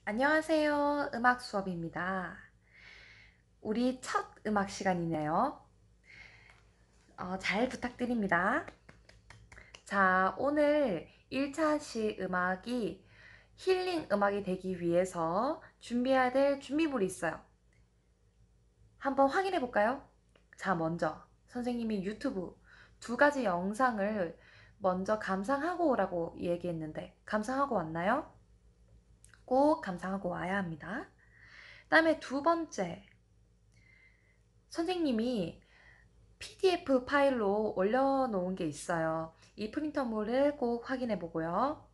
안녕하세요. 음악 수업입니다. 우리 첫 음악 시간이네요. 잘 부탁드립니다. 자, 오늘 1차 시 음악이 힐링 음악이 되기 위해서 준비해야 될 준비물이 있어요. 한번 확인해 볼까요? 자, 먼저 선생님이 유튜브 2가지 영상을 먼저 감상하고 오라고 얘기했는데 감상하고 왔나요? 꼭 감상하고 와야 합니다. 그다음에 두 번째, 선생님이 PDF 파일로 올려놓은 게 있어요. 이 프린터물을 꼭 확인해 보고요.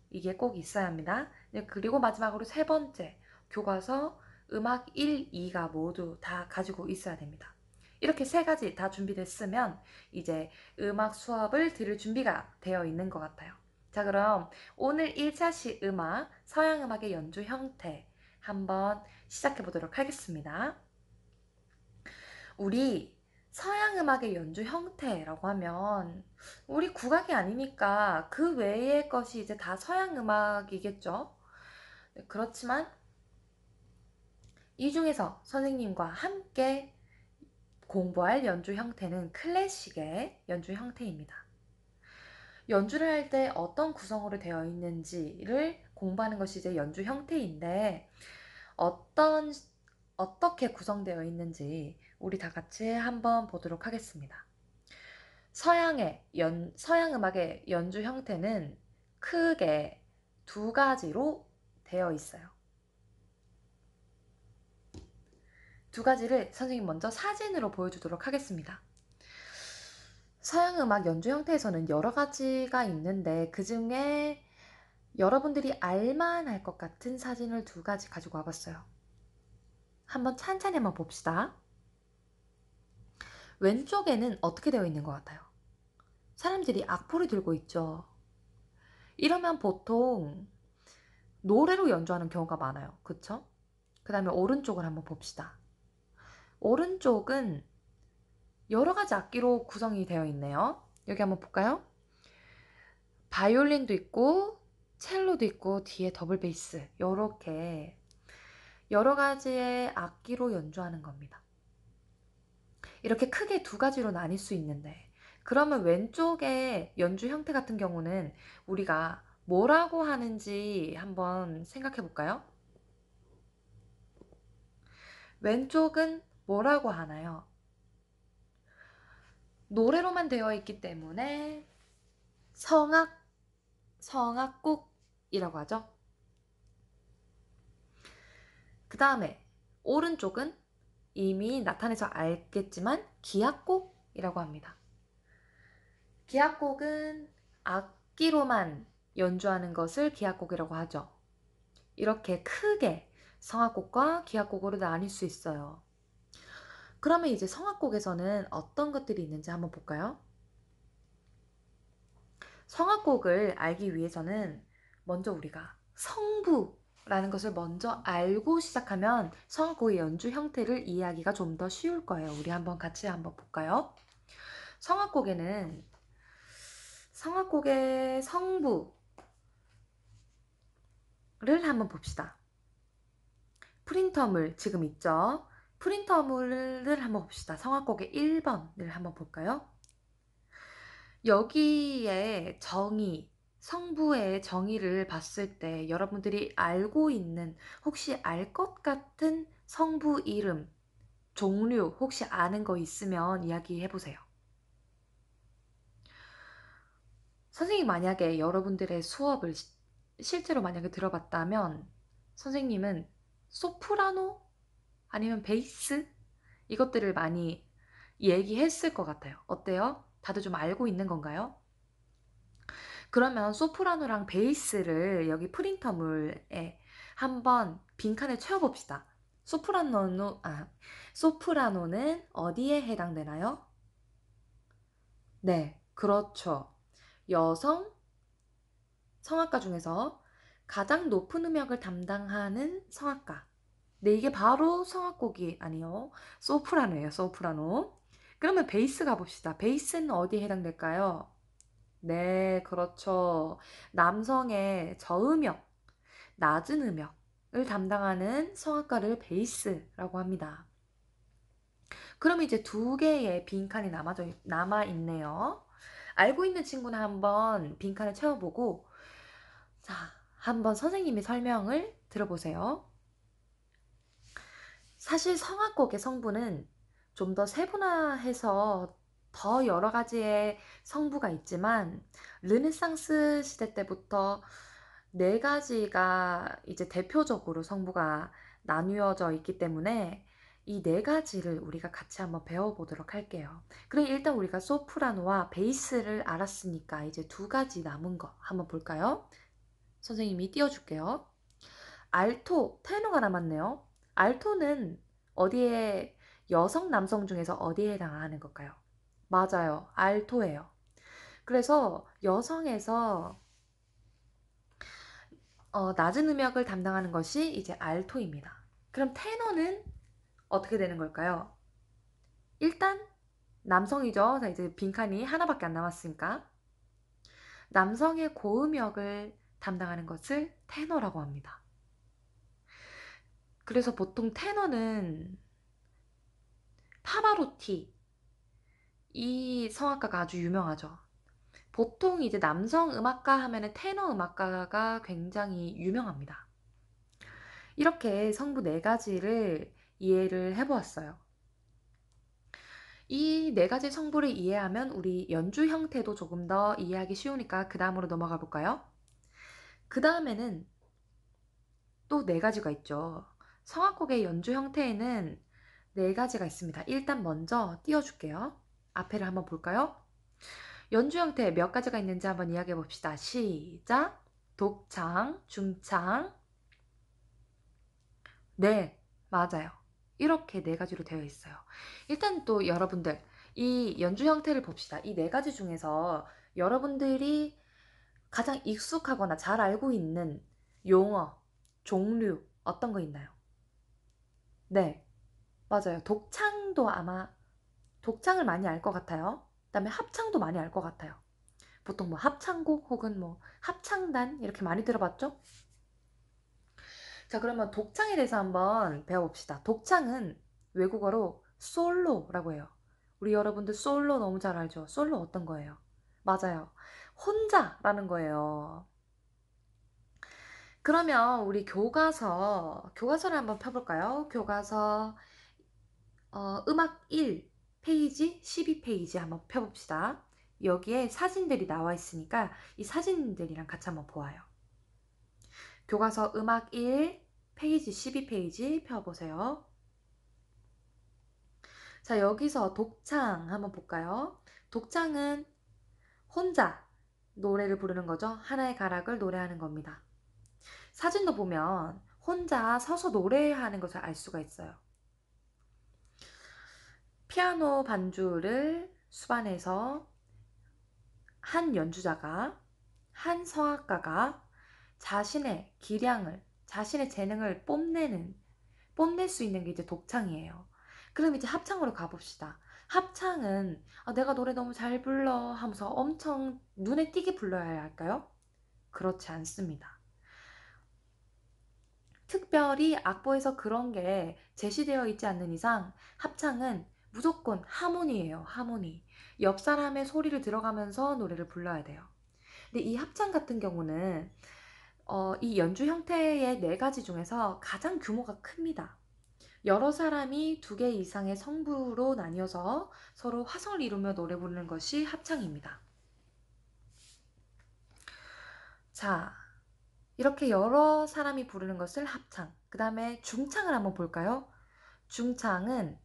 이게 꼭 있어야 합니다. 네, 그리고 마지막으로 세 번째, 교과서 음악 1, 2가 모두 다 가지고 있어야 됩니다. 이렇게 세 가지 다 준비됐으면 이제 음악 수업을 들을 준비가 되어 있는 것 같아요. 자, 그럼 오늘 1차 시 음악, 서양 음악의 연주 형태 한번 시작해 보도록 하겠습니다. 우리 서양 음악의 연주 형태라고 하면 우리 국악이 아니니까 그 외의 것이 이제 다 서양 음악이겠죠. 네, 그렇지만 이 중에서 선생님과 함께 공부할 연주 형태는 클래식의 연주 형태입니다. 연주를 할 때 어떤 구성으로 되어 있는지를 공부하는 것이 이제 연주 형태인데 어떤 어떻게 구성되어 있는지 우리 다 같이 한번 보도록 하겠습니다. 서양 음악의 연주 형태는 크게 2가지로 되어 있어요. 2가지를 선생님 먼저 사진으로 보여주도록 하겠습니다. 서양 음악 연주 형태에서는 여러 가지가 있는데 그 중에 여러분들이 알만할 것 같은 사진을 2가지 가지고 와봤어요. 한번 찬찬히 한번 봅시다. 왼쪽에는 어떻게 되어 있는 것 같아요? 사람들이 악보를 들고 있죠. 이러면 보통 노래로 연주하는 경우가 많아요. 그쵸? 그 다음에 오른쪽을 한번 봅시다. 오른쪽은 여러 가지 악기로 구성이 되어 있네요. 여기 한번 볼까요? 바이올린도 있고 첼로도 있고 뒤에 더블 베이스 이렇게 여러 가지의 악기로 연주하는 겁니다. 이렇게 크게 2가지로 나뉠 수 있는데 그러면 왼쪽의 연주 형태 같은 경우는 우리가 뭐라고 하는지 한번 생각해 볼까요? 왼쪽은 뭐라고 하나요? 노래로만 되어 있기 때문에 성악곡이라고 하죠. 그 다음에 오른쪽은 이미 나타내서 알겠지만 기악곡이라고 합니다. 기악곡은 악기로만 연주하는 것을 기악곡이라고 하죠. 이렇게 크게 성악곡과 기악곡으로 나뉠 수 있어요. 그러면 이제 성악곡에서는 어떤 것들이 있는지 한번 볼까요? 성악곡을 알기 위해서는 먼저 우리가 성부라는 것을 먼저 알고 시작하면 성악곡의 연주 형태를 이해하기가 좀 더 쉬울 거예요. 우리 한번 같이 한번 볼까요? 성악곡에는 성악곡의 성부를 한번 봅시다. 프린터물 지금 있죠? 프린터물을 한번 봅시다. 성악곡의 1번을 한번 볼까요? 여기에 성부의 정의를 봤을 때 여러분들이 알고 있는 혹시 알 것 같은 성부 이름, 종류 혹시 아는 거 있으면 이야기해 보세요. 선생님 만약에 여러분들의 수업을 실제로 만약에 들어봤다면 선생님은 소프라노 아니면 베이스 이것들을 많이 얘기했을 것 같아요. 어때요? 다들 좀 알고 있는 건가요? 그러면 소프라노랑 베이스를 여기 프린터물에 한번 빈칸을 채워봅시다. 소프라노는 어디에 해당되나요? 네, 그렇죠. 여성 성악가 중에서 가장 높은 음역을 담당하는 성악가. 네, 이게 바로 성악곡이 아니요. 소프라노예요, 소프라노. 그러면 베이스 가봅시다. 베이스는 어디에 해당될까요? 네, 그렇죠. 남성의 저음역, 낮은 음역. 담당하는 성악가를 베이스라고 합니다. 그럼 이제 두 개의 빈칸이 남아 있네요. 알고 있는 친구는 한번 빈칸을 채워보고, 자, 한번 선생님의 설명을 들어보세요. 사실 성악곡의 성부는 좀 더 세분화해서 더 여러 가지의 성부가 있지만, 르네상스 시대 때부터 네 가지가 이제 대표적으로 성부가 나뉘어져 있기 때문에 이 네 가지를 우리가 같이 한번 배워보도록 할게요. 그럼 일단 우리가 소프라노와 베이스를 알았으니까 이제 두 가지 남은 거 한번 볼까요? 선생님이 띄워줄게요. 알토, 테너가 남았네요. 알토는 어디에, 여성, 남성 중에서 어디에 해당하는 걸까요? 맞아요. 알토예요. 그래서 여성에서 낮은 음역을 담당하는 것이 이제 알토입니다. 그럼 테너는 어떻게 되는 걸까요? 일단 남성이죠. 자, 이제 빈칸이 하나밖에 안 남았으니까. 남성의 고음역을 담당하는 것을 테너라고 합니다. 그래서 보통 테너는 파바로티, 이 성악가가 아주 유명하죠. 보통 이제 남성 음악가 하면은 테너 음악가가 굉장히 유명합니다. 이렇게 성부 네 가지를 이해를 해보았어요. 이 네 가지 성부를 이해하면 우리 연주 형태도 조금 더 이해하기 쉬우니까 그 다음으로 넘어가 볼까요? 그 다음에는 또 네 가지가 있죠. 성악곡의 연주 형태에는 네 가지가 있습니다. 일단 먼저 띄워줄게요. 앞에를 한번 볼까요? 연주 형태 몇 가지가 있는지 한번 이야기해 봅시다. 시작! 독창, 중창, 네, 맞아요. 이렇게 네 가지로 되어 있어요. 일단 또 여러분들, 이 연주 형태를 봅시다. 이 네 가지 중에서 여러분들이 가장 익숙하거나 잘 알고 있는 용어, 종류, 어떤 거 있나요? 네, 맞아요. 독창도 아마, 독창을 많이 알 것 같아요. 그다음에 합창도 많이 알 것 같아요. 보통 뭐 합창곡 혹은 뭐 합창단 이렇게 많이 들어봤죠? 자, 그러면 독창에 대해서 한번 배워봅시다. 독창은 외국어로 솔로라고 해요. 우리 여러분들 솔로 너무 잘 알죠? 솔로 어떤 거예요? 맞아요. 혼자라는 거예요. 그러면 우리 교과서를 한번 펴볼까요? 교과서 음악 1 페이지 12페이지 한번 펴봅시다. 여기에 사진들이 나와 있으니까 이 사진들이랑 같이 한번 보아요. 교과서 음악 1 페이지 12페이지 펴보세요. 자, 여기서 독창 한번 볼까요? 독창은 혼자 노래를 부르는 거죠. 하나의 가락을 노래하는 겁니다. 사진도 보면 혼자 서서 노래하는 것을 알 수가 있어요. 피아노 반주를 수반해서 한 연주자가, 한 성악가가 자신의 기량을, 자신의 재능을 뽐낼 수 있는 게 이제 독창이에요. 그럼 이제 합창으로 가봅시다. 합창은 내가 노래 너무 잘 불러 하면서 엄청 눈에 띄게 불러야 할까요? 그렇지 않습니다. 특별히 악보에서 그런 게 제시되어 있지 않는 이상 합창은 무조건 하모니예요. 하모니. 옆 사람의 소리를 들어가면서 노래를 불러야 돼요. 근데 이 합창 같은 경우는 이 연주 형태의 네 가지 중에서 가장 규모가 큽니다. 여러 사람이 두 개 이상의 성부로 나뉘어서 서로 화성을 이루며 노래 부르는 것이 합창입니다. 자, 이렇게 여러 사람이 부르는 것을 합창. 그 다음에 중창을 한번 볼까요? 중창은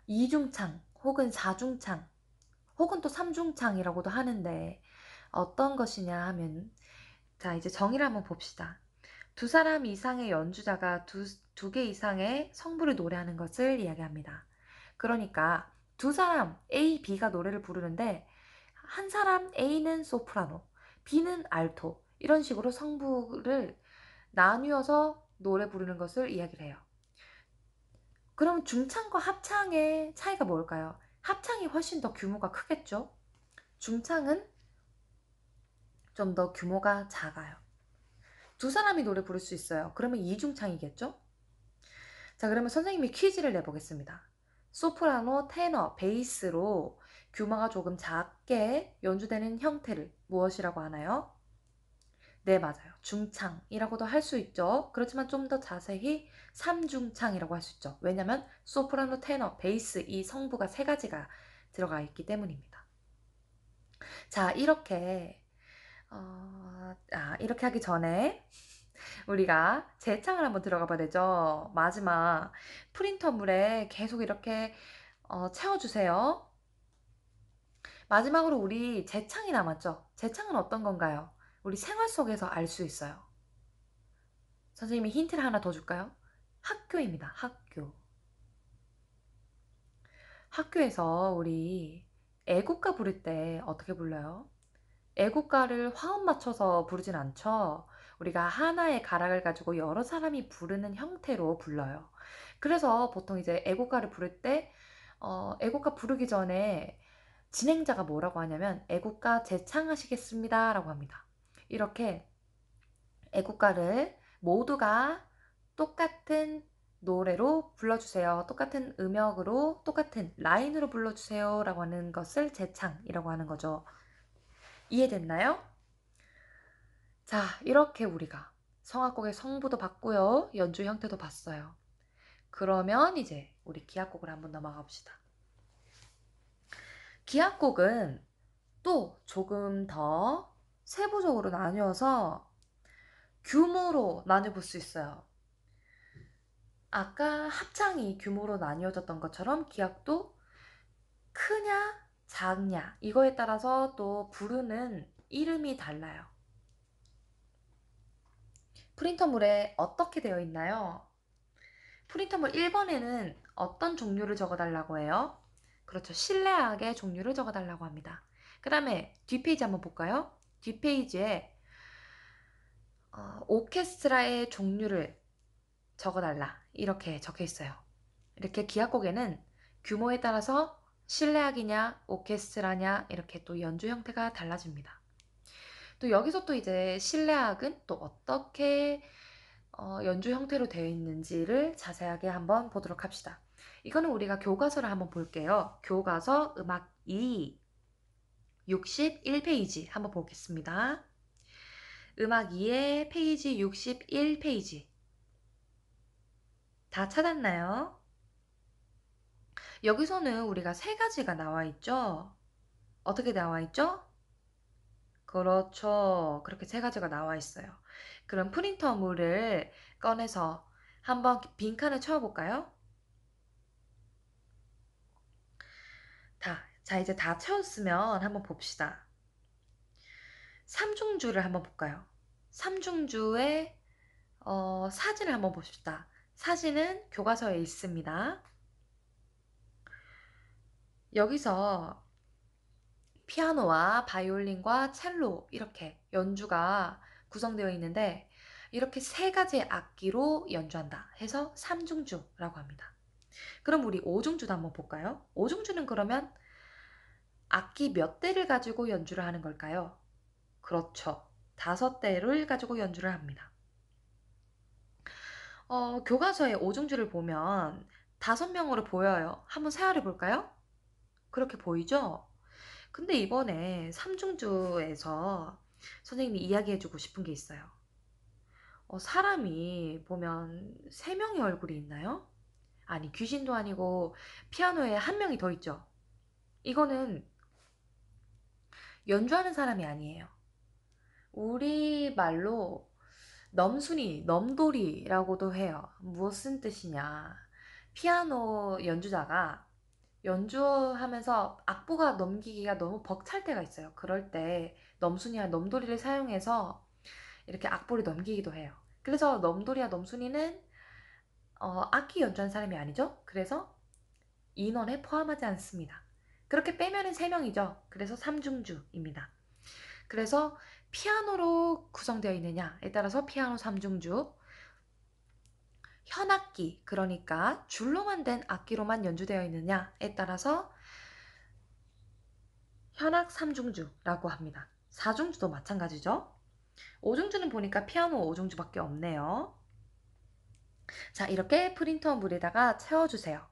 이중창 혹은 사중창 혹은 또 삼중창이라고도 하는데 어떤 것이냐 하면 자, 이제 정의를 한번 봅시다. 두 사람 이상의 연주자가 두 개 이상의 성부를 노래하는 것을 이야기합니다. 그러니까 두 사람 A, B가 노래를 부르는데 한 사람 A는 소프라노, B는 알토 이런 식으로 성부를 나뉘어서 노래 부르는 것을 이야기를 해요. 그럼 중창과 합창의 차이가 뭘까요? 합창이 훨씬 더 규모가 크겠죠? 중창은 좀 더 규모가 작아요. 두 사람이 노래 부를 수 있어요. 그러면 이중창이겠죠? 자, 그러면 선생님이 퀴즈를 내보겠습니다. 소프라노, 테너, 베이스로 규모가 조금 작게 연주되는 형태를 무엇이라고 하나요? 네, 맞아요. 중창이라고도 할 수 있죠. 그렇지만 좀 더 자세히 삼중창이라고 할 수 있죠. 왜냐면 소프라노, 테너, 베이스 이 성부가 세 가지가 들어가 있기 때문입니다. 자, 이렇게 하기 전에 우리가 재창을 한번 들어가 봐야 되죠. 마지막 프린터물에 계속 이렇게 채워주세요. 마지막으로 우리 재창이 남았죠. 재창은 어떤 건가요? 우리 생활 속에서 알 수 있어요. 선생님이 힌트를 하나 더 줄까요? 학교입니다. 학교. 학교에서 우리 애국가 부를 때 어떻게 불러요? 애국가를 화음 맞춰서 부르진 않죠. 우리가 하나의 가락을 가지고 여러 사람이 부르는 형태로 불러요. 그래서 보통 이제 애국가를 부를 때 애국가 부르기 전에 진행자가 뭐라고 하냐면 애국가 재창하시겠습니다 라고 합니다. 이렇게 애국가를 모두가 똑같은 노래로 불러주세요. 똑같은 음역으로 똑같은 라인으로 불러주세요 라고 하는 것을 재창이라고 하는 거죠. 이해됐나요? 자, 이렇게 우리가 성악곡의 성부도 봤고요. 연주 형태도 봤어요. 그러면 이제 우리 기악곡을 한번 넘어가 봅시다. 기악곡은 또 조금 더 세부적으로 나뉘어서 규모로 나뉘어볼 수 있어요. 아까 합창이 규모로 나뉘어졌던 것처럼 기악도 크냐 작냐 이거에 따라서 또 부르는 이름이 달라요. 프린터물에 어떻게 되어 있나요? 프린터물 1번에는 어떤 종류를 적어달라고 해요? 그렇죠. 실내악의 종류를 적어달라고 합니다. 그 다음에 뒷페이지 한번 볼까요? 뒷페이지에 오케스트라의 종류를 적어달라 이렇게 적혀 있어요. 이렇게 기악곡에는 규모에 따라서 실내악이냐 오케스트라냐 이렇게 또 연주 형태가 달라집니다. 또 여기서 또 이제 실내악은 또 어떻게 연주 형태로 되어 있는지를 자세하게 한번 보도록 합시다. 이거는 우리가 교과서를 한번 볼게요. 교과서 음악 2 61페이지 한번 보겠습니다. 음악 2의 페이지 61페이지 다 찾았나요? 여기서는 우리가 세 가지가 나와 있죠? 어떻게 나와 있죠? 그렇죠. 그렇게 세 가지가 나와 있어요. 그럼 프린터물을 꺼내서 한번 빈칸을 채워볼까요? 자, 이제 다 채웠으면 한번 봅시다. 삼중주를 한번 볼까요? 삼중주의 사진을 한번 봅시다. 사진은 교과서에 있습니다. 여기서 피아노와 바이올린과 첼로 이렇게 연주가 구성되어 있는데 이렇게 세 가지의 악기로 연주한다 해서 삼중주라고 합니다. 그럼 우리 오중주도 한번 볼까요? 오중주는 그러면 악기 몇 대를 가지고 연주를 하는 걸까요? 그렇죠. 5대를 가지고 연주를 합니다. 교과서의 오중주를 보면 5명으로 보여요. 한번 세활해 볼까요? 그렇게 보이죠? 근데 이번에 삼중주에서 선생님이 이야기해주고 싶은 게 있어요. 사람이 보면 3명의 얼굴이 있나요? 아니, 귀신도 아니고 피아노에 한 명이 더 있죠. 이거는 연주하는 사람이 아니에요. 우리말로 넘순이, 넘돌이라고도 해요. 무슨 뜻이냐. 피아노 연주자가 연주하면서 악보가 넘기기가 너무 벅찰 때가 있어요. 그럴 때 넘순이와 넘돌이를 사용해서 이렇게 악보를 넘기기도 해요. 그래서 넘돌이와 넘순이는 악기 연주하는 사람이 아니죠. 그래서 인원에 포함하지 않습니다. 그렇게 빼면은 3명이죠. 그래서 삼중주입니다. 그래서 피아노로 구성되어 있느냐에 따라서 피아노 삼중주, 현악기, 그러니까 줄로만 된 악기로만 연주되어 있느냐에 따라서 현악 삼중주라고 합니다. 사중주도 마찬가지죠. 오중주는 보니까 피아노 오중주밖에 없네요. 자, 이렇게 프린터 물에다가 채워주세요.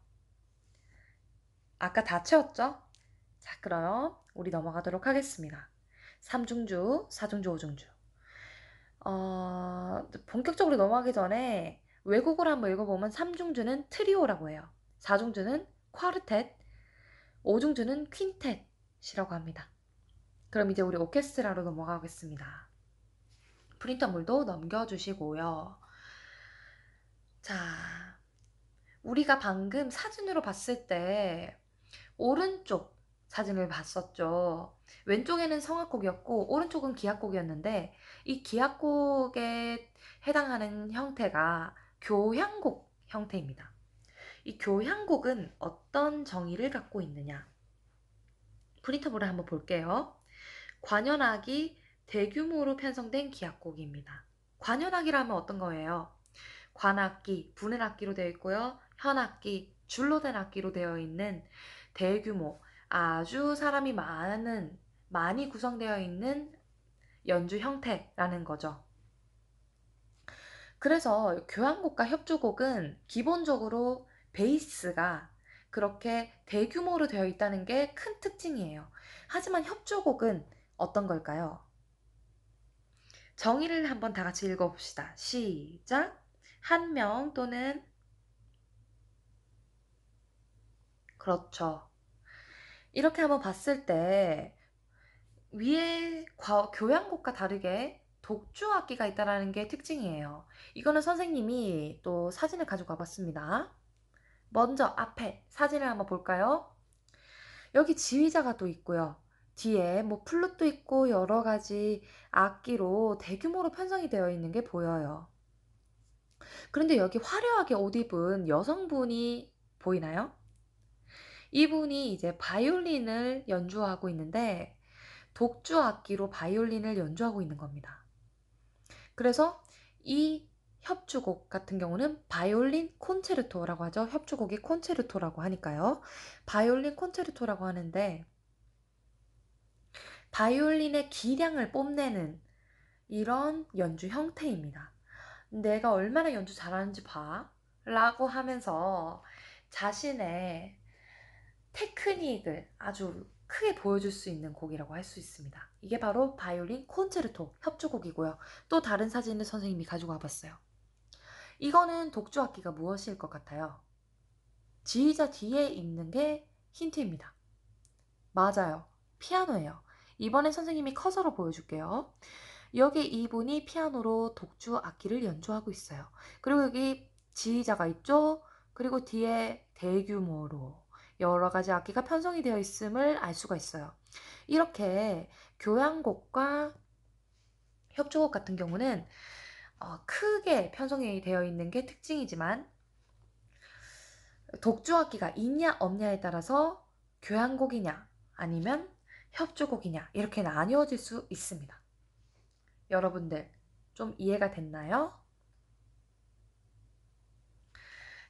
아까 다 채웠죠? 자, 그럼 우리 넘어가도록 하겠습니다. 삼중주, 사중주, 오중주. 본격적으로 넘어가기 전에 외국어를 한번 읽어보면 삼중주는 트리오라고 해요. 사중주는 쿼르텟, 오중주는 퀸텟이라고 합니다. 그럼 이제 우리 오케스트라로 넘어가겠습니다. 프린터 물도 넘겨주시고요. 자, 우리가 방금 사진으로 봤을 때 오른쪽 사진을 봤었죠. 왼쪽에는 성악곡이었고 오른쪽은 기악곡이었는데 이 기악곡에 해당하는 형태가 교향곡 형태입니다. 이 교향곡은 어떤 정의를 갖고 있느냐? 프린터블을 한번 볼게요. 관현악이 대규모로 편성된 기악곡입니다. 관현악이라면 어떤 거예요? 관악기, 분의 악기로 되어 있고요. 현악기, 줄로 된 악기로 되어 있는 대규모, 아주 사람이 많이 구성되어 있는 연주 형태라는 거죠. 그래서 교향곡과 협주곡은 기본적으로 베이스가 그렇게 대규모로 되어 있다는 게 큰 특징이에요. 하지만 협주곡은 어떤 걸까요? 정의를 한번 다 같이 읽어봅시다. 시작! 한 명 또는 그렇죠. 이렇게 한번 봤을 때 위에 교향곡과 다르게 독주악기가 있다는 게 특징이에요. 이거는 선생님이 또 사진을 가지고 와봤습니다. 먼저 앞에 사진을 한번 볼까요? 여기 지휘자가 또 있고요. 뒤에 뭐 플룻도 있고 여러 가지 악기로 대규모로 편성이 되어 있는 게 보여요. 그런데 여기 화려하게 옷 입은 여성분이 보이나요? 이분이 이제 바이올린을 연주하고 있는데 독주 악기로 바이올린을 연주하고 있는 겁니다. 그래서 이 협주곡 같은 경우는 바이올린 콘체르토라고 하죠. 협주곡이 콘체르토라고 하니까요. 바이올린 콘체르토라고 하는데 바이올린의 기량을 뽐내는 이런 연주 형태입니다. 내가 얼마나 연주 잘하는지 봐 라고 하면서 자신의 테크닉을 아주 크게 보여줄 수 있는 곡이라고 할 수 있습니다. 이게 바로 바이올린 콘체르토 협주곡이고요. 또 다른 사진을 선생님이 가지고 와봤어요. 이거는 독주악기가 무엇일 것 같아요? 지휘자 뒤에 있는 게 힌트입니다. 맞아요. 피아노예요. 이번에 선생님이 커서로 보여줄게요. 여기 이분이 피아노로 독주 악기를 연주하고 있어요. 그리고 여기 지휘자가 있죠? 그리고 뒤에 대규모로 여러 가지 악기가 편성이 되어 있음을 알 수가 있어요. 이렇게 교향곡과 협주곡 같은 경우는 크게 편성이 되어 있는 게 특징이지만 독주악기가 있냐 없냐에 따라서 교향곡이냐 아니면 협주곡이냐 이렇게 나뉘어질 수 있습니다. 여러분들 좀 이해가 됐나요?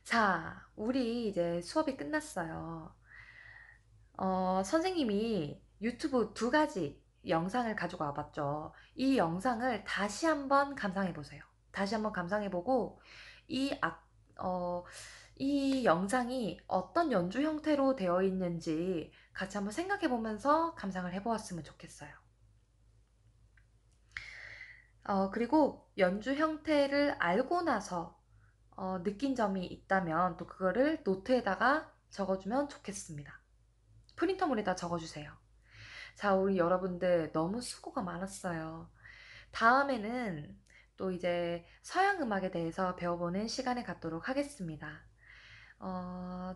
자, 우리 이제 수업이 끝났어요. 선생님이 유튜브 두 가지 영상을 가지고 와봤죠. 이 영상을 다시 한번 감상해 보세요. 다시 한번 감상해 보고 이 어, 이 영상이 어떤 연주 형태로 되어 있는지 같이 한번 생각해 보면서 감상을 해 보았으면 좋겠어요. 그리고 연주 형태를 알고 나서 느낀 점이 있다면 또 그거를 노트에다가 적어주면 좋겠습니다. 프린터물에다 적어주세요. 자, 우리 여러분들 너무 수고가 많았어요. 다음에는 또 이제 서양 음악에 대해서 배워보는 시간을 갖도록 하겠습니다.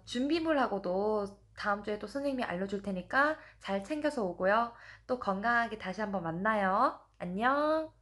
준비물하고도 다음 주에 또 선생님이 알려줄 테니까 잘 챙겨서 오고요. 또 건강하게 다시 한번 만나요. 안녕!